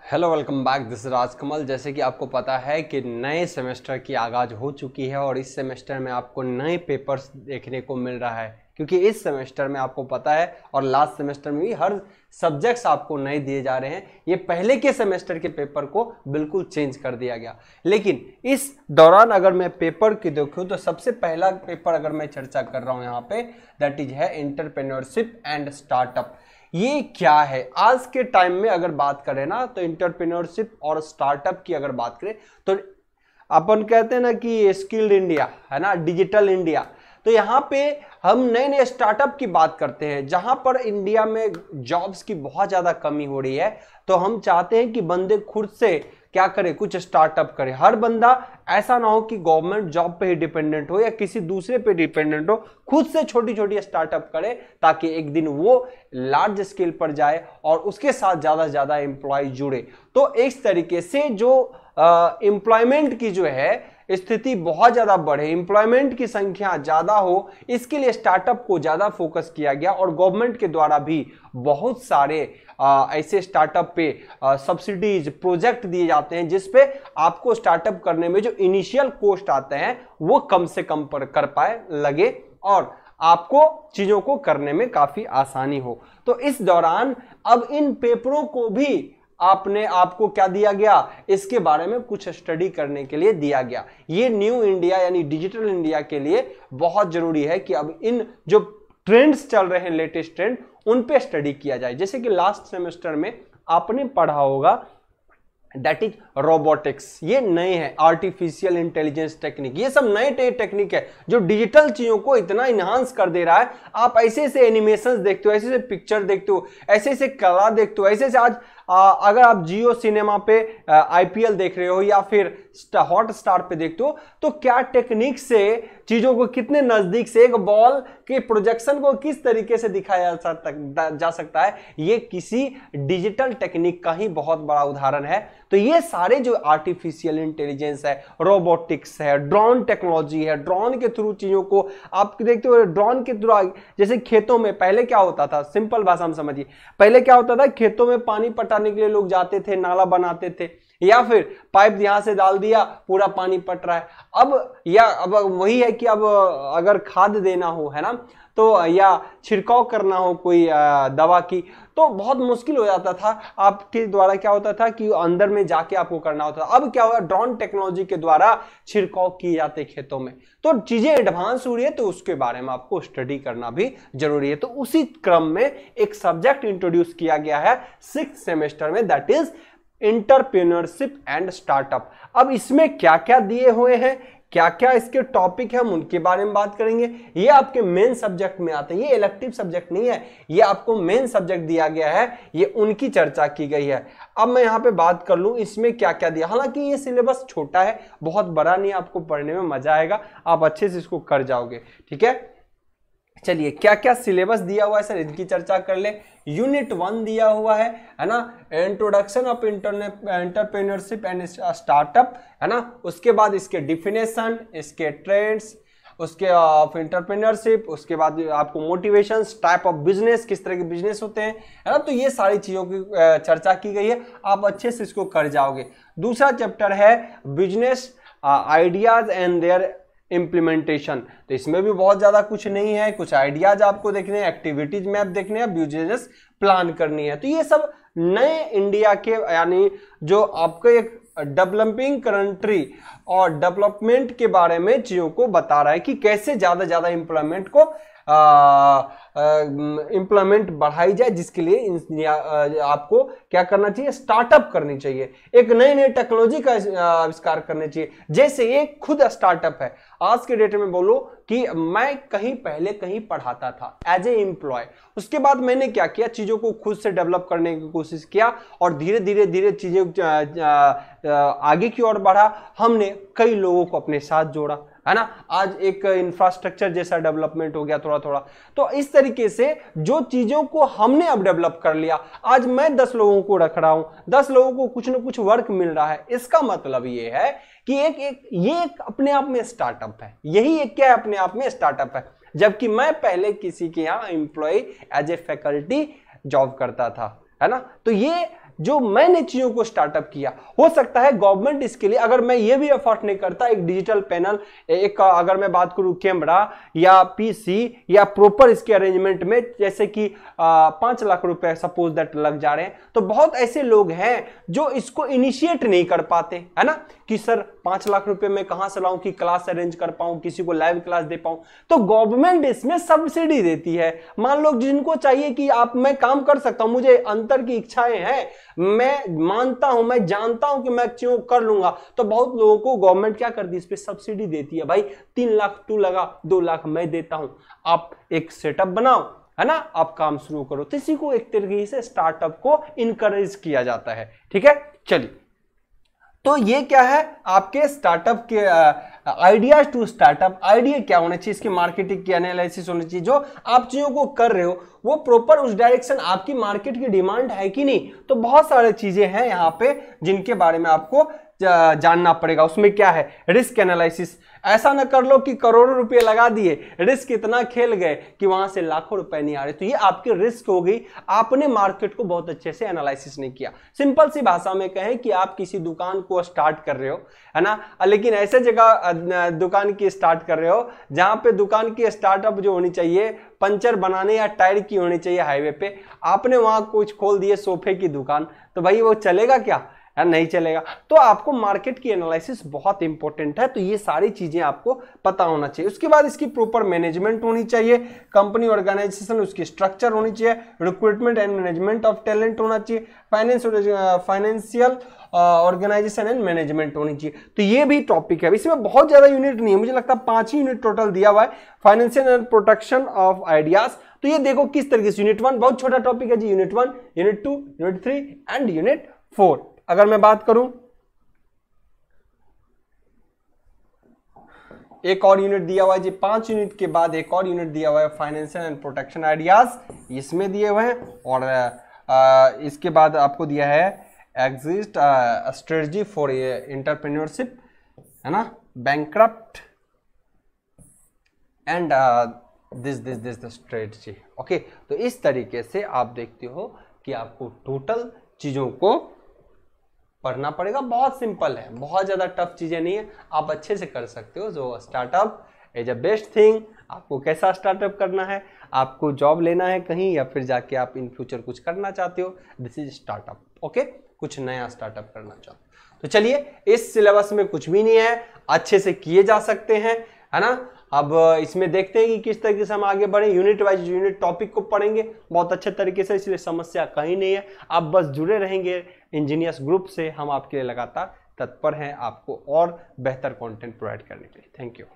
Hello welcome back, this Rajkamal. जैसे कि आपको पता है कि नए सेमेस्टर की आगाज हो चुकी है और इस सेमेस्टर में आपको नए पेपर्स देखने को मिल रहा है, क्योंकि इस सेमेस्टर में आपको पता है और लास्ट सेमेस्टर में भी हर सब्जेक्ट्स आपको नए दिए जा रहे हैं। ये पहले के सेमेस्टर के पेपर को बिल्कुल चेंज कर दिया गया। लेकिन इस दौरान अगर मैं पेपर की देखूं तो सबसे पहला पेपर अगर मैं चर्चा कर रहा हूं यहाँ पे, दैट इज है एंटरप्रेन्योरशिप एंड स्टार्टअप। ये क्या है आज के टाइम में अगर बात करें ना, तो एंटरप्रेन्योरशिप और स्टार्टअप की अगर बात करें तो अपन कहते हैं ना कि स्किल्ड इंडिया है ना, डिजिटल इंडिया। तो यहाँ पे हम नए नए स्टार्टअप की बात करते हैं जहां पर इंडिया में जॉब्स की बहुत ज्यादा कमी हो रही है। तो हम चाहते हैं कि बंदे खुद से क्या करे, कुछ स्टार्टअप करे। हर बंदा ऐसा ना हो कि गवर्नमेंट जॉब पे ही डिपेंडेंट हो या किसी दूसरे पे डिपेंडेंट हो, खुद से छोटी छोटी स्टार्टअप करे ताकि एक दिन वो लार्ज स्केल पर जाए और उसके साथ ज्यादा से ज्यादा एम्प्लॉय जुड़े। तो इस तरीके से जो एम्प्लॉयमेंट की जो है स्थिति बहुत ज्यादा बढ़े, एम्प्लॉयमेंट की संख्या ज्यादा हो, इसके लिए स्टार्टअप को ज्यादा फोकस किया गया और गवर्नमेंट के द्वारा भी बहुत सारे ऐसे स्टार्टअप पे सब्सिडीज प्रोजेक्ट दिए जाते हैं जिसपे आपको स्टार्टअप करने में जो इनिशियल कॉस्ट आते हैं वो कम से कम पर कर पाए लगे और आपको चीजों को करने में काफी आसानी हो। तो इस दौरान अब इन पेपरों को भी आपको क्या दिया गया, इसके बारे में कुछ स्टडी करने के लिए दिया गया। ये न्यू इंडिया यानी डिजिटल इंडिया के लिए बहुत जरूरी है कि अब इन जो ट्रेंड्स चल रहे हैं, लेटेस्ट ट्रेंड, उन पे स्टडी किया जाए। जैसे कि लास्ट सेमेस्टर में आपने पढ़ा होगा दैट इज रोबोटिक्स। ये नए हैं, आर्टिफिशियल इंटेलिजेंस टेक्निक, ये सब नए टेक्निक है जो डिजिटल चीजों को इतना इनहांस कर दे रहा है। आप ऐसे ऐसे एनिमेशंस देखते हो, ऐसे ऐसे पिक्चर देखते हो, ऐसे ऐसे कला देखते हो, ऐसे ऐसे आज अगर आप जियो सिनेमा पे आईपीएल देख रहे हो या फिर हॉट स्टार पे देखते हो तो क्या टेक्निक से चीजों को कितने नजदीक से एक बॉल के प्रोजेक्शन को किस तरीके से दिखाया जा सकता है, ये किसी डिजिटल टेक्निक का ही बहुत बड़ा उदाहरण है। तो ये सारे जो आर्टिफिशियल इंटेलिजेंस है, रोबोटिक्स है, ड्रोन टेक्नोलॉजी है, ड्रोन के थ्रू चीजों को आप देखते हो, ड्रोन के थ्रू जैसे खेतों में पहले क्या होता था, सिंपल भाषा में समझिए, पहले क्या होता था, खेतों में पानी पटाने के लिए लोग जाते थे, नाला बनाते थे या फिर पाइप यहां से डाल दिया, पूरा पानी पट रहा है। अब वही है कि अब अगर खाद देना हो है ना, तो या छिड़काव करना हो कोई दवा की, तो बहुत मुश्किल हो जाता था। आपके द्वारा क्या होता था कि अंदर में जाके आपको करना होता था। अब क्या हुआ, ड्रोन टेक्नोलॉजी के द्वारा छिड़काव किए जाते खेतों में। तो चीजें एडवांस हो रही है, तो उसके बारे में आपको स्टडी करना भी जरूरी है। तो उसी क्रम में एक सब्जेक्ट इंट्रोड्यूस किया गया है 6th सेमेस्टर में, that is entrepreneurship and startup. अब इसमें क्या क्या दिए हुए हैं, क्या क्या इसके टॉपिक है, हम उनके बारे में बात करेंगे। ये आपके मेन सब्जेक्ट में आते हैं, ये इलेक्टिव सब्जेक्ट नहीं है, ये आपको मेन सब्जेक्ट दिया गया है, ये उनकी चर्चा की गई है। अब मैं यहाँ पे बात कर लूं इसमें क्या क्या दिया। हालांकि ये सिलेबस छोटा है, बहुत बड़ा नहीं, आपको पढ़ने में मजा आएगा, आप अच्छे से इसको कर जाओगे। ठीक है, चलिए क्या क्या सिलेबस दिया हुआ है सर, इनकी चर्चा कर ले। यूनिट 1 दिया हुआ है ना, introduction of entrepreneurship and startup है ना। उसके बाद इसके डिफिनेशन, इसके ट्रेंड्स, उसके ऑफ एंटरप्रेन्योरशिप, उसके बाद आपको मोटिवेशन, टाइप ऑफ बिजनेस, किस तरह के बिजनेस होते हैं है ना। तो ये सारी चीजों की चर्चा की गई है, आप अच्छे से इसको कर जाओगे। दूसरा चैप्टर है business ideas and their implementation. तो इसमें भी बहुत ज्यादा कुछ नहीं है, कुछ आइडियाज आपको देखने हैं, एक्टिविटीज मैप देखने हैं, बिजनेस प्लान करनी है। तो ये सब नए इंडिया के यानी जो आपको एक डेवलपिंग कंट्री और डेवलपमेंट के बारे में चीजों को बता रहा है कि कैसे ज्यादा ज्यादा एम्प्लॉयमेंट को एम्प्लॉयमेंट बढ़ाई जाए, जिसके लिए आपको क्या करना चाहिए, स्टार्टअप करनी चाहिए, एक नई नई टेक्नोलॉजी का आविष्कार करना चाहिए। जैसे एक खुद स्टार्टअप है, आज के डेट में बोलो कि मैं पहले कहीं पढ़ाता था एज ए एम्प्लॉय, उसके बाद मैंने क्या किया, चीजों को खुद से डेवलप करने की कोशिश किया और धीरे धीरे धीरे चीजें आगे की ओर बढ़ा। हमने कई लोगों को अपने साथ जोड़ा है ना, आज एक इंफ्रास्ट्रक्चर जैसा डेवलपमेंट हो गया थोड़ा थोड़ा। तो इस तरीके से जो चीजों को हमने अब डेवलप कर लिया, आज मैं 10 लोगों को रख रहा हूं, 10 लोगों को कुछ ना कुछ वर्क मिल रहा है। इसका मतलब ये है कि ये एक अपने आप में स्टार्टअप है, यही एक क्या है, अपने आप में स्टार्टअप है। जबकि मैं पहले किसी के यहाँ employ as a faculty job करता था, है ना। तो ये जो मैंने चीजों को स्टार्टअप किया। हो सकता है गवर्नमेंट इसके लिए, अगर मैं ये भी एफर्ट नहीं करता, एक डिजिटल पैनल, एक अगर मैं बात करूं कैमरा या पीसी या प्रॉपर इसके अरेंजमेंट में, जैसे कि 5 लाख रुपए सपोज दैट लग जा रहे हैं, तो बहुत ऐसे लोग हैं जो इसको इनिशिएट नहीं कर पाते, है ना, कि सर 5 लाख रुपए में कहां से लाऊं कि क्लास अरेंज कर पाऊं, किसी को लाइव क्लास दे पाऊं। तो गवर्नमेंट इसमें सब्सिडी देती है। मान लो जिनको चाहिए कि मैं काम कर सकता हूं, मुझे अंतर की इच्छाएं हैं, मैं मानता हूं, मैं जानता हूं कि मैं चीजों कर लूंगा, तो बहुत लोगों को गवर्नमेंट क्या करती है, इस पे सब्सिडी देती है। भाई 3 लाख तू लगा, 2 लाख मैं देता हूं, आप एक सेटअप बनाओ, है ना, आप काम शुरू करो। तो इसी को एक तरीके से स्टार्टअप को इनकरेज किया जाता है। ठीक है, चलिए, तो ये क्या है आपके स्टार्टअप के आइडियाज टू स्टार्टअप। आइडिया क्या होना चाहिए, इसकी मार्केटिंग की एनालिसिस होनी चाहिए, जो आप चीजों को कर रहे हो वो प्रॉपर उस डायरेक्शन, आपकी मार्केट की डिमांड है कि नहीं। तो बहुत सारी चीजें हैं यहाँ पे जिनके बारे में आपको जानना पड़ेगा। उसमें क्या है, रिस्क एनालिसिस। ऐसा ना कर लो कि करोड़ों रुपए लगा दिए, रिस्क इतना खेल गए कि वहां से लाखों रुपए नहीं आ रहे, तो ये आपकी रिस्क हो गई, आपने मार्केट को बहुत अच्छे से एनालिसिस नहीं किया। सिंपल सी भाषा में कहें कि आप किसी दुकान को स्टार्ट कर रहे हो, है ना, लेकिन ऐसे जगह दुकान की स्टार्ट कर रहे हो जहां पे दुकान की स्टार्टअप जो होनी चाहिए पंचर बनाने या टायर की होनी चाहिए हाईवे पे, आपने वहां कुछ खोल दिए सोफे की दुकान, तो भाई वो चलेगा क्या, नहीं चलेगा। तो आपको मार्केट की एनालिसिस बहुत इंपॉर्टेंट है, तो ये सारी चीजें आपको पता होना चाहिए। उसके बाद इसकी प्रॉपर मैनेजमेंट होनी चाहिए, कंपनी ऑर्गेनाइजेशन उसकी स्ट्रक्चर होनी चाहिए, recruitment and management of talent होना चाहिए, फाइनेंशियल ऑर्गेनाइजेशन एंड मैनेजमेंट होनी चाहिए। तो ये भी टॉपिक है, इसमें बहुत ज्यादा यूनिट नहीं है, मुझे लगता है 5 ही यूनिट टोटल दिया हुआ है। Financial and protection of ideas, तो ये देखो किस तरीके से यूनिट 1 बहुत छोटा टॉपिक है जी, unit 1, unit 2, unit 3 and unit 4। अगर मैं बात करूं एक और यूनिट दिया हुआ है जी, 5 यूनिट के बाद एक और यूनिट दिया हुआ है फाइनेंशियल एंड प्रोटेक्शन आइडियाज, इसमें दिए हुए हैं। और इसके बाद आपको दिया है एग्जिस्ट स्ट्रेटजी फॉर एंटरप्रेन्योरशिप, है ना, bankrupt and this strategy. Okay, तो इस तरीके से आप देखते हो कि आपको टोटल चीजों को पढ़ना पड़ेगा। बहुत सिंपल है, बहुत ज्यादा टफ चीजें नहीं है, आप अच्छे से कर सकते हो। जो startup is a best thing, आपको कैसा स्टार्टअप करना है, आपको जॉब लेना है कहीं या फिर जाके आप इन फ्यूचर कुछ करना चाहते हो, दिस इज स्टार्टअप। ओके, कुछ नया स्टार्टअप करना चाहते हो तो चलिए, इस सिलेबस में कुछ भी नहीं है, अच्छे से किए जा सकते हैं, है ना। अब इसमें देखते हैं कि किस तरीके से हम आगे बढ़े, यूनिट वाइज यूनिट टॉपिक को पढ़ेंगे बहुत अच्छे तरीके से, इसलिए समस्या कहीं नहीं है। आप बस जुड़े रहेंगे इंजीनियर्स ग्रुप से, हम आपके लिए लगातार तत्पर हैं आपको और बेहतर कंटेंट प्रोवाइड करने के लिए। Thank you.